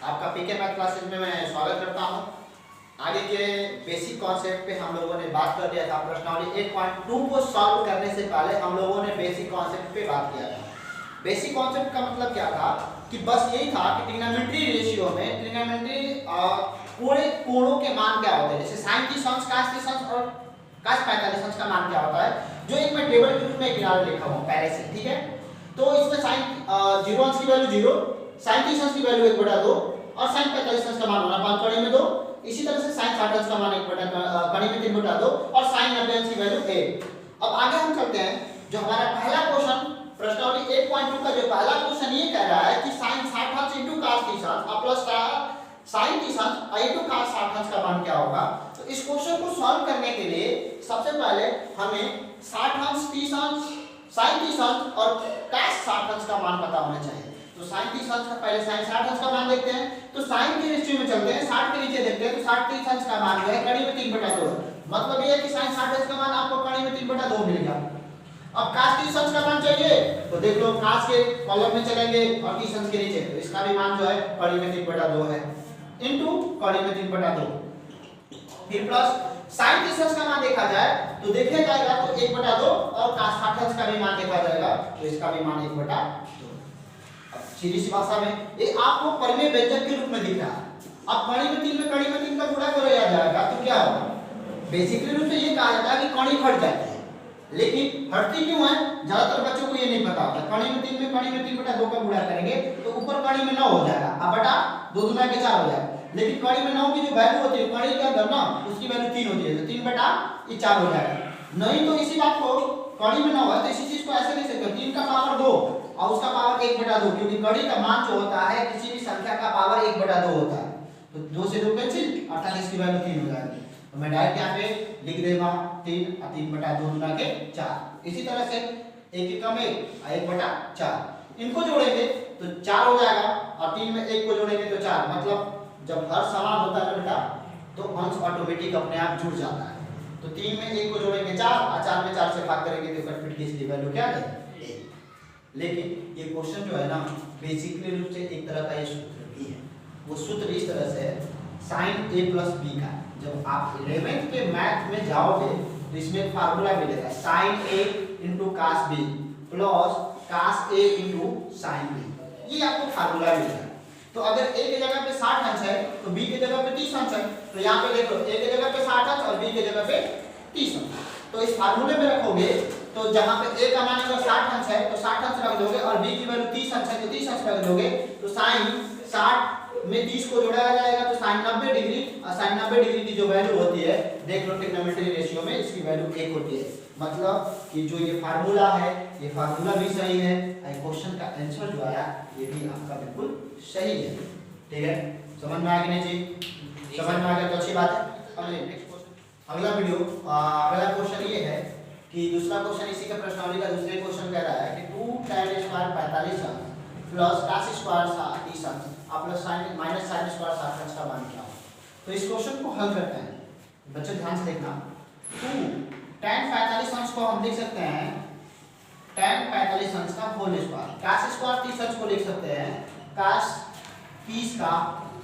आपका पीके math classes में मैं स्वागत करता हूं। आगे के बेसिक कॉन्सेप्ट पे हम लोगों ने बात कर लिया था। प्रश्नावली 1.2 को सॉल्व करने से पहले हम लोगों ने बेसिक कॉन्सेप्ट पे बात किया था। बेसिक कॉन्सेप्ट का मतलब क्या था कि बस यही था कि ट्रिग्नोमेट्री रेशियो में ट्रिग्नोमेट्री पूरे कोणों के मान क्या होते हैं, जैसे sin 30 अंश cos 30 अंश और cos 45 अंश का मान क्या होता है, जो एक मैं टेबल के रूप में किनारे लिखा हूं पहले से, ठीक है। तो इसमें sin 0 अंश की वैल्यू 0, sin 30 अंश की वैल्यू 1/2 और sin 45 अंश का मान होना 5 कड़ी में 2। इसी तरह से sin 60 अंश का मान 1 कड़ी में 3/2 और sin 90 अंश की वैल्यू 1। अब आगे हम चलते हैं। जो हमारा पहला क्वेश्चन प्रश्नावली 1.2 का जो पहला क्वेश्चन ये कह रहा है कि sin 60 अंश * cos 30 अंश प्लस sin 30 अंश * cos 60 अंश का मान क्या होगा। तो इस क्वेश्चन को सॉल्व करने के लिए सबसे पहले हमें 60 अंश 30 अंश sin 30 अंश और cos 60 अंश का मान पता होना चाहिए। तो sin 30 अंश का पहले sin 60 अंश का मान देखते हैं। तो sin के रेशियो में चलते हैं, 60 के नीचे देखते हैं। तो 60 30 अंश का मान जो है कड़ी में 3/2, मतलब ये है कि sin 60 अंश का मान आपको कड़ी में 3/2 मिल गया। अब cos 30 अंश का मान चाहिए तो देख लो, cos के कॉलम में चलेंगे और 30 अंश के नीचे, तो इसका भी मान जो है कड़ी में 3/2 है इनटू कड़ी में 3/2। फिर प्लस sin 30 अंश का मान देखा जाए तो देखा जाएगा तो 1/2 और cos 60 अंश का भी मान देखा जाएगा तो इसका भी मान 1/2। सीधी सी भाषा में ये आपको परिमेय व्यंजक के रूप में दिख रहा है। अब कड़ी में 3 का गुणा करा जाएगा तो क्या होगा। बेसिकली रूप से ये कहा जाता है कि कड़ी हट जाती है, लेकिन हटती क्यों है ज्यादातर बच्चों को ये नहीं पता होता। कड़ी में 3/2 का गुणा करेंगे तो ऊपर कड़ी में 9 हो जाएगा, अब बटा 2 दूना के 4 हो जाएगा। लेकिन कड़ी में 9 की जो वैल्यू होती है कड़ी के अंदर ना, उसकी वैल्यू 3 होती है, तो 3/4 हो जाएगा। नहीं तो इसी बात को कड़ी में 9 है तो इसी चीज को ऐसे लिख सकते हो 3 का पावर 2 और उसका पावर 1/2, क्योंकि कड़ी का मान जो होता है किसी भी संख्या का पावर 1/2 होता है। तो 2 से 2 कैंसिल, अर्थात इसकी वैल्यू 3 हो जाएगी। तो मैं डायरेक्ट यहाँ पे लिख देगा 3 और 3/2 दूना के 4। इसी तरह से 1 कम 1 और 1/4 इनको जोड़ेंगे तो 4 हो जाएगा और 3 में 1 को जोड़ेंगे तो 4। मतलब जब हर समान होता है बेटा तो अंश ऑटोमेटिक अपने आप जुड़ जाता है। तो 3 में 1 को जोड़ेंगे 4 और 4 में 4 से भाग करेंगे तो कटपिट की इसकी वैल्यू क्या है। लेकिन ये क्वेश्चन जो है ना बेसिकली रूप से एक तरह का ये सूत्र भी है। वो सूत्र इस तरह से है sin a + b का। जब आप 11th के मैथ में जाओगे तो इसमें एक फार्मूला मिलेगा sin a * cos b plus cos a * sin b। ये आपको फार्मूला मिलेगा। तो अगर a की जगह पे 60 अंश है तो b की जगह पे 30 अंश है। तो यहाँ पे देखो a की जगह पे 60 अंश और b की जगह पे 30 अंश। तो इस फार्मूले में रखोगे तो जहां पे a का मान अगर 60 अंश है तो 60 अंश रख दोगे और b की वैल्यू 30 अंश है तो 30 अंश रख दोगे। तो sin 60 में 30 को जोड़ा जाएगा तो sin 90 डिग्री और sin 90 डिग्री की जो वैल्यू होती है देख लो ट्रिग्नोमेट्री रेशियो में इसकी वैल्यू 1 होती है। मतलब कि जो ये फार्मूला है ये फार्मूला भी सही है और क्वेश्चन का आंसर जो आया ये भी आपका बिल्कुल सही है। ठीक है, समझ में आ गया जी? समझ में आ गया तो अच्छी बात है। नेक्स्ट क्वेश्चन, अगला वीडियो अगला क्वेश्चन ये है कि दूसरा क्वेश्चन इसी का प्रश्नावली का दूसरे क्वेश्चन कह रहा है कि 2 tan स्क्वायर 45 अंश प्लस cos स्क्वायर 30 अंश plus sin minus sin square 60 अंश का मान क्या हो। तो इस क्वेश्चन को हल करते हैं, बच्चे ध्यान से देखना। 2 tan 45 अंश को हम लिख सकते हैं tan 45 अंश का होल स्क्वायर, cos स्क्वायर 30 अंश को लिख सकते हैं cos 30 का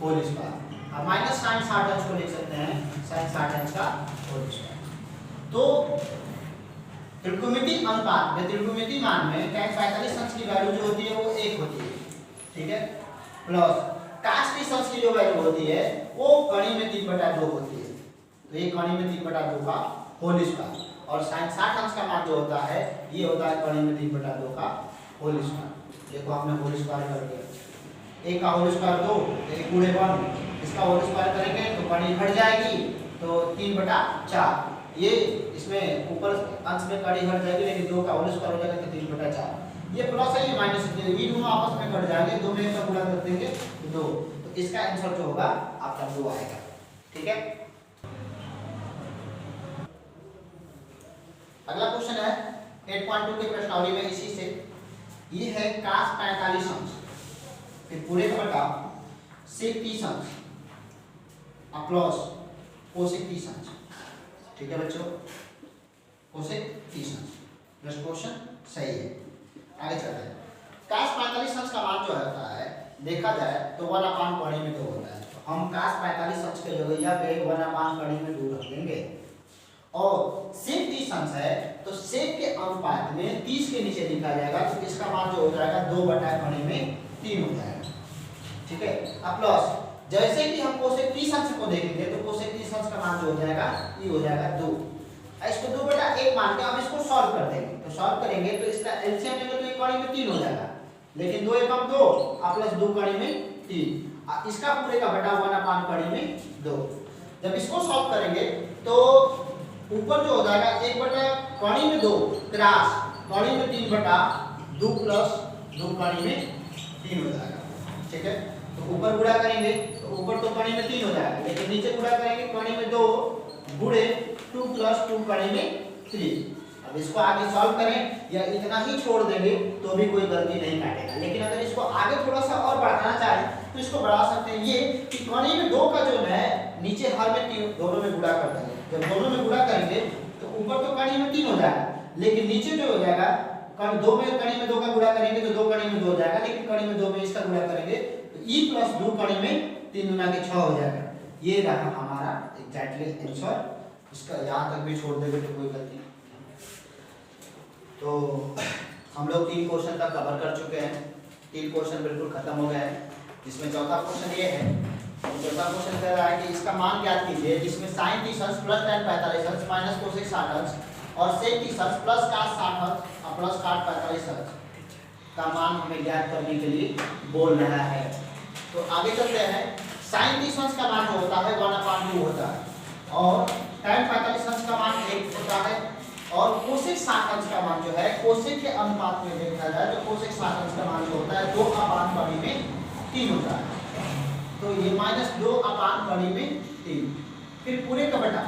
होल स्क्वायर और माइनस sin 60 अंश को लिख सकते हैं sin 60 अंश का होल स्क्वायर। तो त्रिकोणमिति अनुपात में त्रिकोणमिति मान में tan 45 अंश की वैल्यू जो होती है वो 1 होती है, ठीक है, प्लस cos 30 अंश की जो वैल्यू होती है वो कड़ी में 3/2 होती है। तो ये कड़ी में 3/2 का होल स्क्वायर और sin 60 अंश का मान जो होता है ये होता है कड़ी में 3/2 का होल स्क्वायर। देखो आपने होल स्क्वायर कर दिया, 1 का होल स्क्वायर 2, 1 गुणे 1, इसका होल स्क्वायर करेंगे तो कड़ी हट जाएगी तो 3/4। ये इसमें ऊपर अंश में कड़ी हट जाएगी लेकिन 2 का होल स्क्वायर हो जाएगा तो 3/4। ये प्लस है ये माइनस है, ये दोनों आपस में कट जाएंगे, 2 में का गुणा कर देंगे तो 2। तो इसका आंसर जो होगा आपका 2 आएगा। ठीक है, अगला क्वेश्चन है 8.2 के प्रश्नावली में इसी से ये है cos 45 अंश फिर पूरे का बटा sec 30 अंश प्लस कोसेक 30 अंश। ठीक है बच्चों, कोसेक 30 अंश प्लस क्वेश्चन सही है। आगे चलते हैं। cos 45 अंश का मान जो होता है देखा जाए तो 1/2 में 2 होता है। तो हम cos 45 अंश के जगह पे 1/2 में 2 रख देंगे। और sec 30 अंश है तो sec के अनुपात में 30 के नीचे लिखा जाएगा तो इसका मान जो हो जाएगा 2/3 में 3 हो जाएगा। ठीक है। अब प्लस जैसे कि हम कोसेक 30 अंश को देखेंगे तो कोसेक 30 अंश का मान जो हो जाएगा ये हो जाएगा 2। इसको 2/1 मान के हम इसको सॉल्व कर देंगे। तो सॉल्व करेंगे तो इसका एलसीएम लेंगे तो एक कड़ी में 3 हो जाएगा, लेकिन 2 एकम 2 और प्लस 2 कड़ी में 3, इसका पूरे का बटा 1/5 कड़ी में 2। जब इसको सॉल्व करेंगे तो ऊपर जो हो जाएगा 1/2 कड़ी में 2 क्रॉस कड़ी में 3/2 प्लस 2 कड़ी में 3 हो जाएगा। ठीक है। तो ऊपर गुणा करेंगे तो ऊपर तो कड़ी में 3 हो जाएगा, लेकिन नीचे गुणा करेंगे कड़ी में 2 गुणे 2 प्लस 2 कड़ी में 3। अब इसको आगे सॉल्व करें या इतना ही छोड़ देंगे तो भी कोई गलती नहीं काटेगा, लेकिन अगर इसको आगे थोड़ा सा और बढ़ाना चाहें तो इसको बढ़ा सकते हैं ये कि कड़ी में 2 का जो है नीचे हर में 3 दोनों में गुणा कर देंगे। जब दोनों में गुणा करेंगे तो ऊपर तो कड़ी में 3 हो जाएगा, लेकिन नीचे जो हो जाएगा कड़ी 2 में कड़ी में 2 का गुणा करेंगे तो 2 कड़ी में 2 हो जाएगा, लेकिन कड़ी में 2 में इसका गुणा करेंगे तो e प्लस 2 कड़ी में 3 गुना के 6 हो जाएगा। ये रहा हमारा एग्जैक्टली आंसर। इसका यहाँ तक भी छोड़ देंगे तो कोई गलती नहीं। तो हम लोग 3 क्वेश्चन तक कवर कर चुके हैं। 3 क्वेश्चन बिल्कुल खत्म हो गए हैं। जिसमें चौथा क्वेश्चन ये है, चौथा क्वेश्चन कह रहा है कि इसका मान ज्ञात कीजिए जिसमें sin 30 अंश प्लस tan 45 अंश माइनस कोसेक 60 अंश और sec 30 अंश प्लस cos 60 अंश और प्लस cot 45 अंश का मान हमें ज्ञात करने के लिए बोल रहा है। तो आगे चलते हैं। sin 30 अंश का मान जो होता है 1/2 होता है और tan 45 अंश का मान 1 होता है और कोसेक 60 अंश का मान जो है कोसेक के अनुपात में देखा जाए तो कोसेक 60 अंश का मान जो होता है 2/3 में 3 होता है। तो ये माइनस 2/3 में 3। फिर पूरे का बटा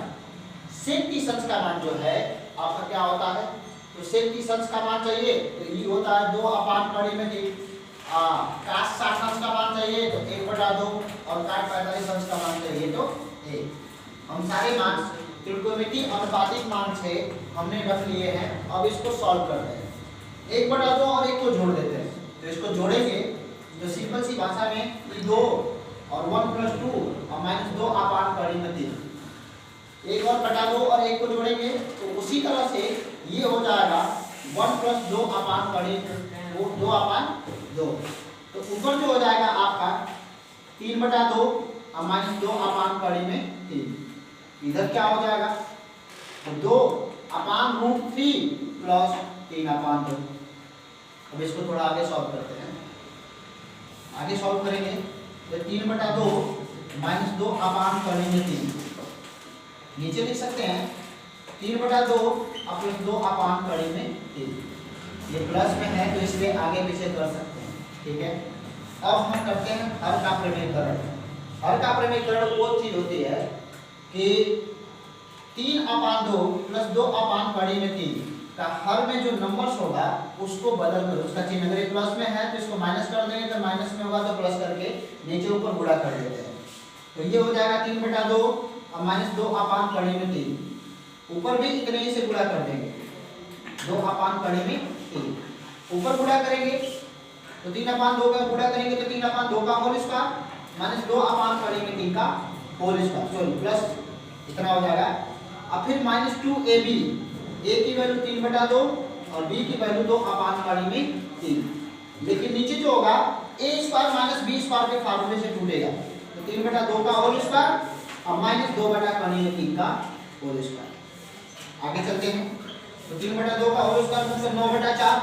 sec 30 अंश का मान जो है आपका क्या होता है, तो sec 30 अंश का मान चाहिए तो ये होता है 2/3 में 3। cos 60 अंश का मान चाहिए तो 1/2 और cot 45 अंश का मान चाहिए तो 1। हम सारे मान त्रिकोणमितीय अनुपातिक मान से हमने रख लिए हैं। अब इसको सॉल्व करते हैं। 1/2 और 1 को जोड़ देते हैं। तो इसको जोड़ेंगे तो सिंपल सी भाषा में ये 2 और 1 प्लस 2 और माइनस 2/3 में 3। 1 और बटा 2 और 1 को जोड़ेंगे तो उसी तरह से ये हो जाएगा 1 प्लस 2/2। तो ऊपर जो हो जाएगा आपका 3/2 और माइनस 2/3 में 3। इधर क्या हो जाएगा तो 2/√3 प्लस 3/2। अब इसको थोड़ा आगे सॉल्व करते हैं। आगे सॉल्व करेंगे तो 3/2 माइनस 2/3 में 3 नीचे लिख सकते हैं 3/2 और प्लस 2/3 में 3। ये प्लस में है तो इसलिए आगे पीछे कर सकते हैं। ठीक है। अब हम करते हैं हर का प्रमेयकरण। हर का प्रमेयकरण वो चीज होती है कि 3/2 प्लस 2/3 में 3 का हर में जो नंबर्स होगा उसको बदल कर उसका चिन्ह अगर ये प्लस में है तो इसको माइनस कर देंगे, तो माइनस में होगा तो प्लस करके नीचे ऊपर गुणा कर देते हैं। तो ये हो जाएगा 3/2 और माइनस 2/3 में 3। ऊपर भी इतने ही से गुणा कर देंगे 2/3 में 3। ऊपर गुणा करेंगे तो 3/2 का गुणा करेंगे तो 3/2 का होल स्क्वायर माइनस 2/3 में 3 का होल स्क्वायर सॉरी प्लस इतना हो जाएगा। अब फिर -2ab a की वैल्यू 3/2 और b की वैल्यू 2/3 में 3। लेकिन नीचे जो होगा a square minus b square के फार्मूले से टूटेगा तो 3/2 का होल स्क्वायर और माइनस 2/3 में 3 का होल स्क्वायर। आगे चलते हैं तो 3/2 का होल स्क्वायर मतलब 9/4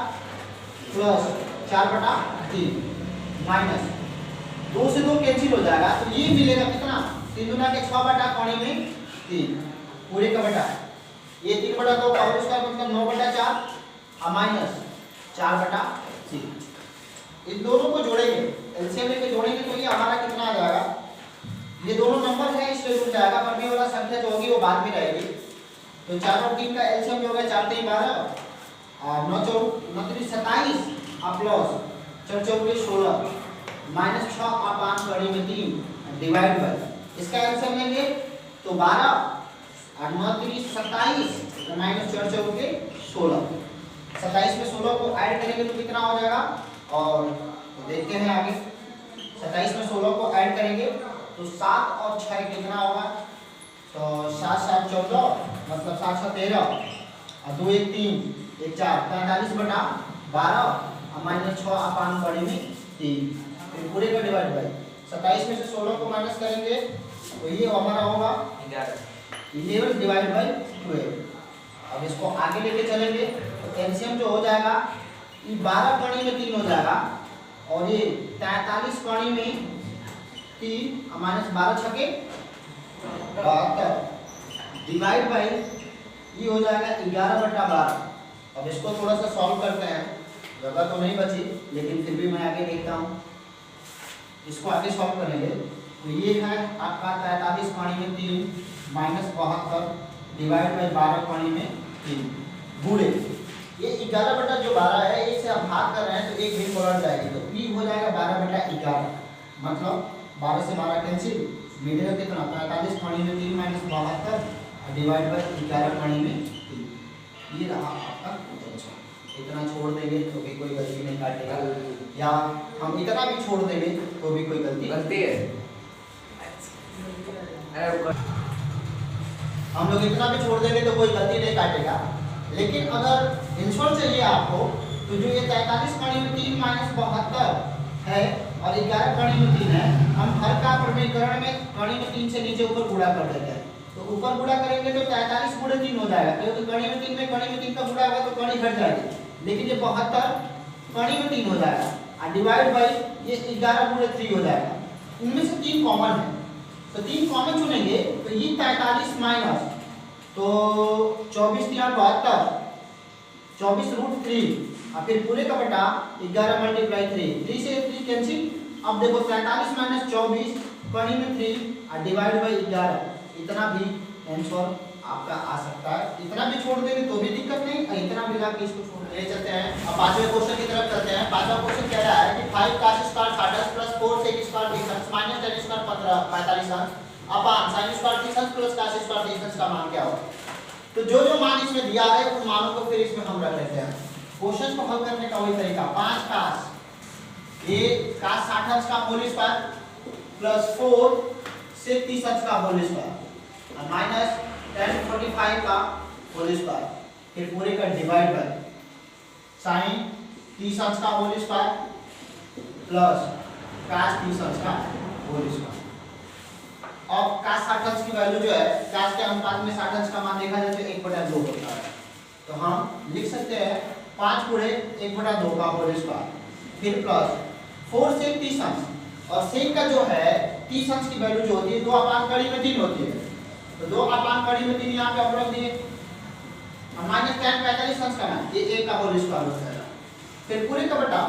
प्लस 4/3 माइनस 2 से 2 कैंसिल हो जाएगा तो ये मिलेगा कितना 3 गुना के 6/3 में 3 पूरे का बटा ये 3/2 का होल स्क्वायर मतलब 9/4 और माइनस 4/3। इन दोनों को जोड़ेंगे एलसीएम लेके जोड़ेंगे तो ये हमारा कितना आ जाएगा, ये दोनों नंबर है इसलिए जुड़ जाएगा पर ये वाला संख्या जो होगी वो बाद में रहेगी। तो 4 और 3 का एलसीएम जो होगा 4 3 12 और 9 4 9 27 और प्लस 4 4 16 माइनस 6/3 में 3 डिवाइड बाय इसका एलसीएम लेंगे तो 12 और 9 3 27 तो माइनस 4 4 के 16। 27 में 16 को ऐड करेंगे तो कितना हो जाएगा, और देखते हैं आगे। 27 में 16 को ऐड करेंगे तो 7 और 6 कितना होगा, तो 7 7 14 मतलब 7 6 13 और 2 1 3 1 4 43 बटा 12 और माइनस 6 अपान बड़ी में 3। फिर पूरे का डिवाइड बाई 27 में से 16 को माइनस करेंगे तो ये हमारा होगा 11 डिवाइड बाई 12। अब इसको आगे लेके चलेंगे तो एलसीएम जो हो जाएगा ये 12 कड़ी में 3 हो जाएगा और ये 43 कड़ी में 3 और माइनस 12 छके 72 डिवाइड बाई ये हो जाएगा 11 बटा 12। अब इसको थोड़ा सा सॉल्व करते हैं, जगह तो नहीं बची लेकिन फिर भी मैं आगे देखता हूँ। इसको आगे सॉल्व करेंगे तो ये है आपका 43 पानी में 3 माइनस 72 डिवाइड बाई 12 पानी में 3 बूढ़े। ये 11 बटा जो 12 है इसे आप भाग कर रहे हैं तो एक भी पलट जाएगी तो p हो जाएगा 12 बटा 11 मतलब 12 से 12 कैंसिल, मिलेगा कितना 45 पानी में 3 माइनस 72 डिवाइड बाई 11 पानी में 3। ये रहा आपका उत्तर। इतना छोड़ देंगे तो भी कोई गलती नहीं काटेगा, या हम इतना भी छोड़ देंगे तो भी कोई गलती है। हम लोग इतना भी छोड़ देंगे तो कोई गलती नहीं काटेगा। लेकिन अगर आंसर चाहिए आपको तो जो ये 43 कड़ी में 3 माइनस 72 है और 11 कड़ी में 3 है, हम हर का प्रमेयकरण में कड़ी में 3 से नीचे ऊपर गुणा कर देते हैं। तो ऊपर गुणा करेंगे तो 43 गुणे 3 हो जाएगा, क्योंकि कड़ी में 3 का गुणा होगा तो कड़ी घट जाएगी, लेकिन ये 72 कड़ी में 3 हो जाएगा और डिवाइड बाई ये 11 गुणे 3 हो जाएगा। इनमें से 3 कॉमन है तो 3 कॉमन चुनेंगे तो ये 43 माइनस तो 24 3 72 24 रूट 3 और फिर पूरे का बटा 11 मल्टीप्लाई 3 से 3 कैंसिल। अब देखो 43 माइनस 24 कड़ी में 3 और डिवाइड बाई 11, इतना भी आंसर आपका आ सकता है। इतना भी छोड़ देंगे तो भी दिक्कत नहीं और इतना मिला के इसको छोड़ ले चलते हैं। अब पांचवें क्वेश्चन की तरफ चलते हैं। पांचवा क्वेश्चन कह रहा है कि 5 cos square 60 plus 4 sec square 30 minus tan square 45 अपान sin square 30 plus cos square 30 का मान क्या होगा। तो जो जो मान इसमें दिया है उन मानों को फिर इसमें हम रख लेते हैं। क्वेश्चन को हल करने का वही तरीका 5 cos ये cos 60 का होल स्क्वायर प्लस 4 sec 30 का होल स्क्वायर और माइनस tan 45 का होल स्क्वायर, फिर पूरे का डिवाइड बाय sin 30 का होल स्क्वायर प्लस cos 30 का होल स्क्वायर। अब cos 60 की वैल्यू जो है cos के अनुपात में 60 का मान देखा जाए तो 1/2 होता है, तो हम लिख सकते हैं 5 गुणे 1/2 का होल स्क्वायर फिर प्लस 4 sec 30 और sec का जो है 30 की वैल्यू जो होती है 2 अपान कड़ी में 3 होती है, तो 2 अपान कड़ी में 3 यहाँ पे हम रख दिए और माइनस tan 45 का मान ये 1 का होल स्क्वायर होता है। फिर पूरे का बटा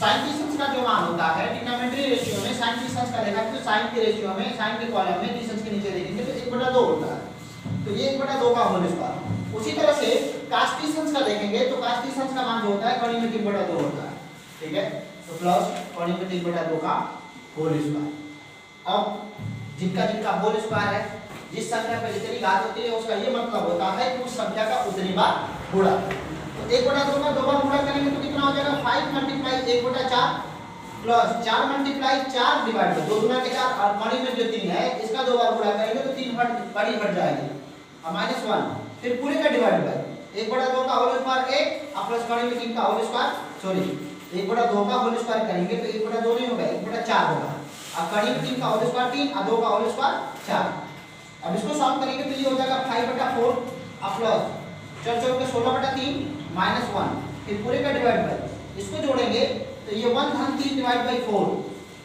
sin 30 का जो मान होता है डिनोमिनेटर रेशियो में sin 30 का देखा तो sin के रेशियो में sin के कॉलम में 30 के नीचे देखेंगे तो 1/2 होता है, तो ये 1/2 का होल स्क्वायर। उसी तरह से cos 30 का देखेंगे तो cos 30 का मान जो होता है कड़ी में 3/2 होता है, ठीक है, तो प्लस कड़ी में 3/2 का होल स्क्वायर। अब जिनका होल स्क्वायर है जिस संख्या पर जितनी घात होती है उसका ये मतलब होता है कि उस संख्या का उतनी बार गुणा। तो 1/2 का 2 बार गुणा करेंगे तो कितना हो जाएगा 5 multiply 1/4 plus 4 multiply 4 divide by 2 गुना के 4 और कड़ी में जो 3 है इसका 2 बार गुणा करेंगे तो 3 कड़ी हट जाएगी और -1 फिर पूरे का डिवाइड बाय 1/2 का होल स्क्वायर 1 और प्लस कड़ी में 3 का होल स्क्वायर सॉरी 1/2 का होल स्क्वायर करेंगे तो 1/2 नहीं होगा 1/4 होगा और कड़ी में 3 का होल स्क्वायर 3 और 2 का होल स्क्वायर 4। अब इसको सॉल्व करेंगे तो ये हो जाएगा 5/4 और प्लस 4 4 के 16/3 -1 फिर पूरे का डिवाइड बाय इसको जोड़ेंगे तो ये 1 धन 3 डिवाइड बाय 4।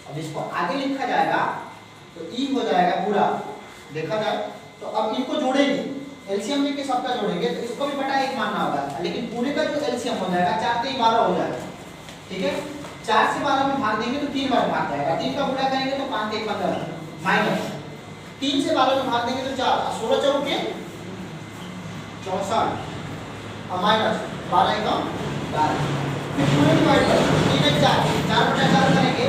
अब इसको आगे लिखा जाएगा तो e हो जाएगा पूरा देखा जाए तो अब इनको जोड़ेंगे एलसीएम लेके सबका जोड़ेंगे तो इसको भी बटा 1 मानना होगा, लेकिन पूरे का जो एलसीएम हो जाएगा 4 3 12 हो जाएगा, ठीक है। 4 से 12 में भाग देंगे तो 3 बार भाग जाएगा, 3 का गुणा करेंगे तो 5 1 15 माइनस 3 से 12 में भाग देंगे तो 4 16 4 के 64 और माइनस 12 1 12 फिर पूरे डिवाइड कर 3 1 4 4/4 करेंगे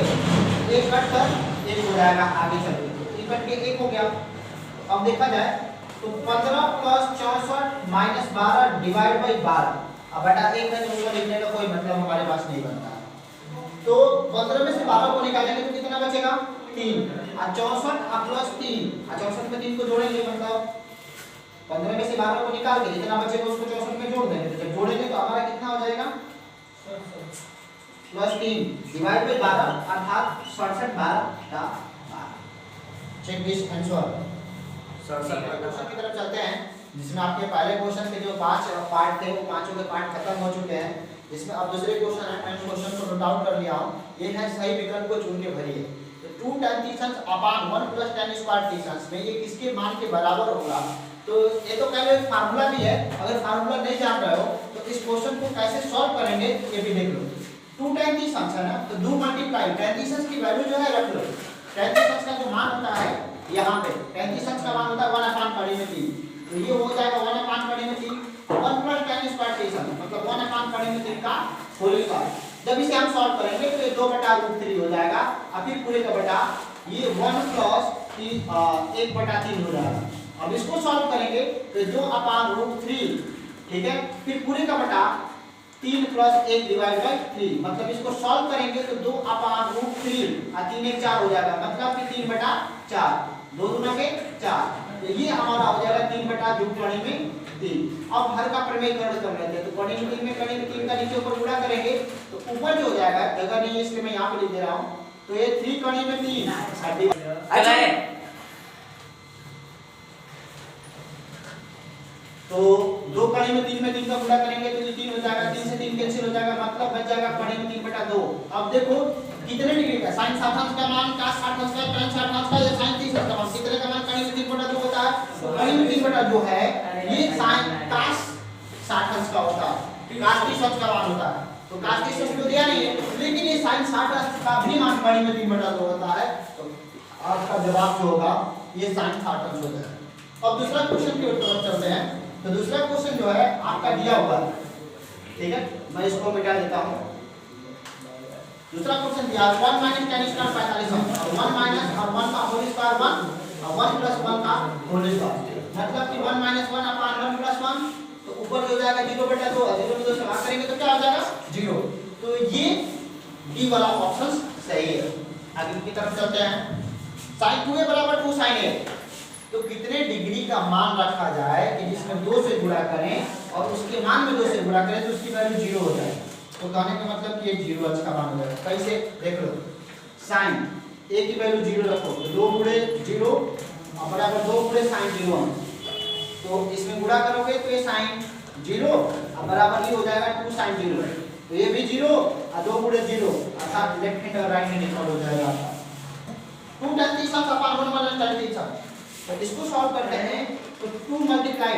1 कट कर 1 हो जाएगा, आगे चलेंगे 3 कट के 1 हो गया। अब देखा जाए तो 15 प्लस 64 माइनस 12 डिवाइड बाई 12, अब बटा 1 है तो उसको लिखने का कोई मतलब हमारे पास नहीं बनता। तो 15 में से 12 को निकालेंगे तो कितना बचेगा 3, और 64 प्लस 3, और 64 में 3 को जोड़ेंगे मतलब 15 में से 12 को निकाल के जितना बचेगा उसको 64 में जोड़ देंगे, तो जब जोड़ेंगे तो हमारा कितना हो जाएगा प्लस 3 डिवाइड बाई 12 अर्थात 67 12 का 12। Check this answer. 67 क्वेश्चन की तरफ चलते हैं, जिसमें आपके पहले क्वेश्चन के जो 5 पार्ट थे वो पांचों के पार्ट खत्म हो चुके हैं। इसमें अब दूसरे क्वेश्चन है, मैंने क्वेश्चन को नोट डाउन कर लिया हूं। ये है सही विकल्प को चुन के भरिए। तो 2 tan theta upon 1 plus tan square theta में ये किसके मान के बराबर होगा। तो ये तो पहले फार्मूला भी है, अगर फार्मूला नहीं जान रहे हो तो इस क्वेश्चन को कैसे सॉल्व करेंगे ये भी देख लो। 2 tan थीटा है ना, तो 2 मल्टीप्लाई tan थीटा की वैल्यू जो है रख लो। tan थीटा का जो मान होता है यहाँ पे tan थीटा का मान होता है 1 अपान पाई में 3, तो ये हो जाएगा 1 अपान पाई में 3 1 प्लस tan स्क्वायर थीटा मतलब 1 अपान पाई में 3 का होल स्क्वायर। जब इसे हम सॉल्व करेंगे तो ये 2/√3 हो जाएगा, और फिर पूरे का बटा ये 1 प्लस 1/3 हो जाएगा। अब इसको सॉल्व करेंगे तो 2/√3, ठीक है, फिर पूरे का बटा 3 प्लस 1 डिवाइड बाई 3, मतलब इसको सॉल्व करेंगे तो 2/√3 और 3 1 4 हो जाएगा, मतलब कि 3/4 2 दूना के 4, तो ये हमारा हो जाएगा 3/2 कड़ी में 3। अब हर का प्रमेयकरण कर लेते हैं, तो कड़ी में 3 में कड़ी में 3 का नीचे ऊपर गुणा करेंगे तो ऊपर जो हो जाएगा, जगह नहीं है इसलिए मैं यहाँ पे लिख दे रहा हूँ, तो ये 3 कड़ी में 3 अच्छा तो 2 कड़ी में 3 का गुणा करेंगे तो ये 3 हो जाएगा, 3 से 3 कैंसिल हो जाएगा, मतलब बच जाएगा कड़ी में 3/2। अब देखो कितने डिग्री का sin 60 का मान cos 60 का tan 60 का या sin 30 का मान कितने का मान कड़ी में 3/2 होता है, कड़ी में 3/2 है ये sin cos 60 का होता है, cos 30 का मान होता है, तो cos 30 को दिया नहीं है, लेकिन ये sin 60 का भी मान कड़ी में 3/2 होता है, तो आपका जवाब जो होगा ये sin 60 हो जाएगा। अब दूसरा क्वेश्चन की तरफ चलते हैं, तो दूसरा क्वेश्चन जो है आपका दिया हुआ है, ठीक है, मैं इसको मिटा देता हूं। दूसरा क्वेश्चन दिया 1 माइनस tan स्क्वायर 45 और 1 माइनस और 1 का होल स्क्वायर 1 और 1 प्लस 1 का होल स्क्वायर, मतलब कि 1 माइनस 1 अपान 1 प्लस 1, तो ऊपर हो जाएगा 0/2, 0 में 2 से भाग करेंगे तो क्या हो जाएगा 0, तो ये डी वाला ऑप्शन सही है। आगे की तरफ चलते हैं, sin 2a बराबर 2 sin a, तो कितने डिग्री का मान रखा जाए कि जिसमें 2 से गुणा करें और उसके मान में 2 से गुणा करें तो उसकी वैल्यू 0 हो जाए, तो कहने का मतलब कि ये 0 अंश का मान हो जाएगा। कैसे देख लो, sin a की वैल्यू 0 रखो तो 2 गुणे 0 और बराबर 2 गुणे sin 0, तो इसमें गुणा करोगे तो ये sin 0 और बराबर ये हो जाएगा 2 sin 0, तो ये भी 0 और 2 गुणे 0 अर्थात लेफ्ट हैंड और राइट हैंड इक्वल हो जाएगा आपका 2 tan theta upon 1 minus tan theta. तो इसको सॉल्व करते हैं तो 2 मल्टीप्लाई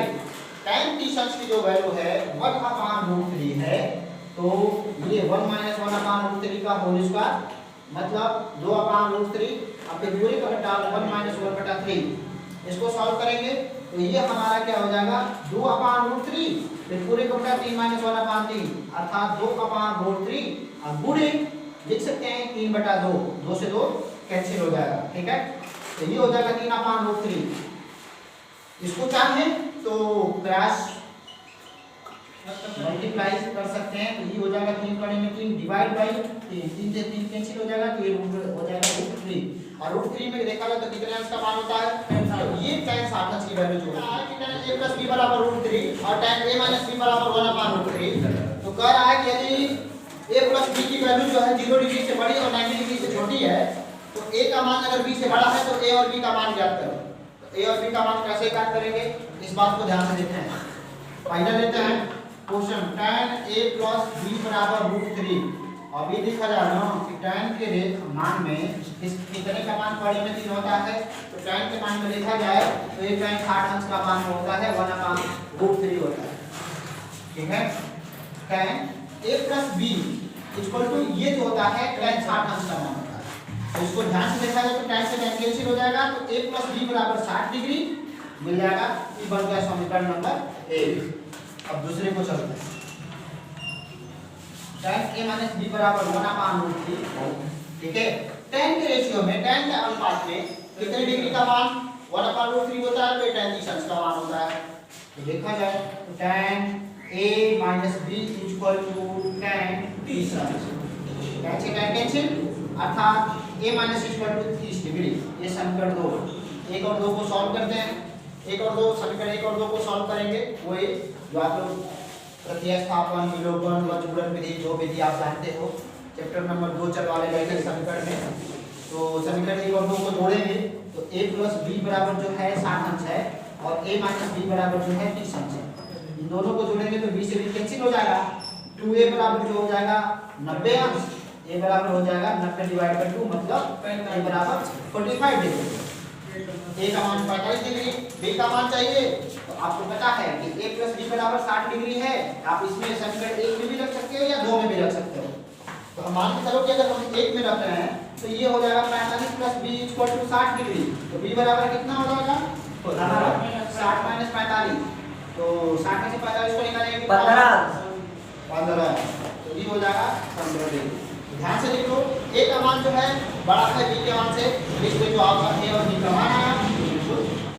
tan थीटा की जो वैल्यू है 1/√3 है, तो ये 1 माइनस 1/√3 का होल स्क्वायर मतलब 2/√3 अब फिर पूरे का घटा 1 माइनस 1/3, इसको सॉल्व करेंगे तो ये हमारा क्या हो जाएगा 2/√3 फिर पूरे का घटा 3 माइनस 1/3 अर्थात 2/√3 और गुणे लिख सकते हैं 3/2, 2 से 2 कैंसिल हो जाएगा, ठीक है, तो ये हो जाएगा 3/√3। इसको चाहे तो क्रॉस मल्टीप्लाई कर सकते हैं, तो ये हो जाएगा 3 कड़ी में 3 डिवाइड बाई 3 से 3 कैंसिल हो जाएगा, तो ये हो जाएगा √3 और √3 में देखा जाए तो कितने अंश का मान होता है, तो ये tan 60 की वैल्यू जो है कि tan a + b बराबर √3 और tan a - b बराबर 1/√3, तो कह रहा है कि यदि a + b की वैल्यू जो है 0 डिग्री से बड़ी और 90 डिग्री से छोटी है तो a का मान अगर b से बड़ा है तो a और b का मान ज्ञात करो। तो a और b का मान कैसे ज्ञात करेंगे इस बात को ध्यान से देखते हैं। पहले लेते हैं क्वेश्चन tan a + b बराबर √3, अभी देखा जा रहा है कि tan के मान में इस कितने का मान कड़ी में 3 होता है, तो tan के मान में देखा जाए तो ये tan 60 अंश का मान होता है 1/√3 होता है, ठीक है। tan a + b = ये जो होता है tan 60 अंश का मान होता है, तो इसको ध्यान से देखा जाए तो tan से tan कैंसिल हो जाएगा, तो a + b बराबर 60 डिग्री मिल जाएगा, ये बन गया समीकरण नंबर 1। अब दूसरे को चलते हैं, tan a - b बराबर 1/√3, ठीक है। tan के रेशियो में tan के अनुपात में कितने डिग्री का मान 1/√3 होता है तो ये tan 30 अंश का मान होता है। तो देखा जाए तो tan a - b = tan 30 अंश। tan से tan कैंसिल अर्थात a - = 30 डिग्री। ये समीकरण 2 1 और 2 को सॉल्व करते हैं। 1 और 2 समीकरण 1 और 2 को सॉल्व करेंगे वो ये जो आप लोग प्रतिस्थापन विलोपन व जूलन विधि जो विधि आप जानते हो चैप्टर नंबर 2 चलवाने लगे समीकरण में। तो समीकरण 1 और 2 को जोड़ेंगे तो a + b बराबर जो है 60 अंश है और a - b बराबर जो है 30 अंश है। इन दोनों को जोड़ेंगे तो b से b कैंसिल हो जाएगा। 2a बराबर जो हो जाएगा 90 अंश, a बराबर हो जाएगा 90/2 मतलब a बराबर 45 डिग्री। a का मान 45 डिग्री, b का मान चाहिए तो आपको पता है कि a + b बराबर 60 डिग्री है। आप इसमें समीकरण 1 में भी रख सकते हो या 2 में भी रख सकते हो। तो हम मान के चलो कि अगर हम 1 में रख रहे हैं तो ये हो जाएगा 45 + b = 60 डिग्री। तो b बराबर कितना हो जाएगा 60 - 45। तो 60 में से 45 को निकालेंगे 15। तो ये हो जाएगा 15 डिग्री। ध्यान से लिख लो a का मान जो है बड़ा है b के मान से, इसमें जो आपका a और b का मान आया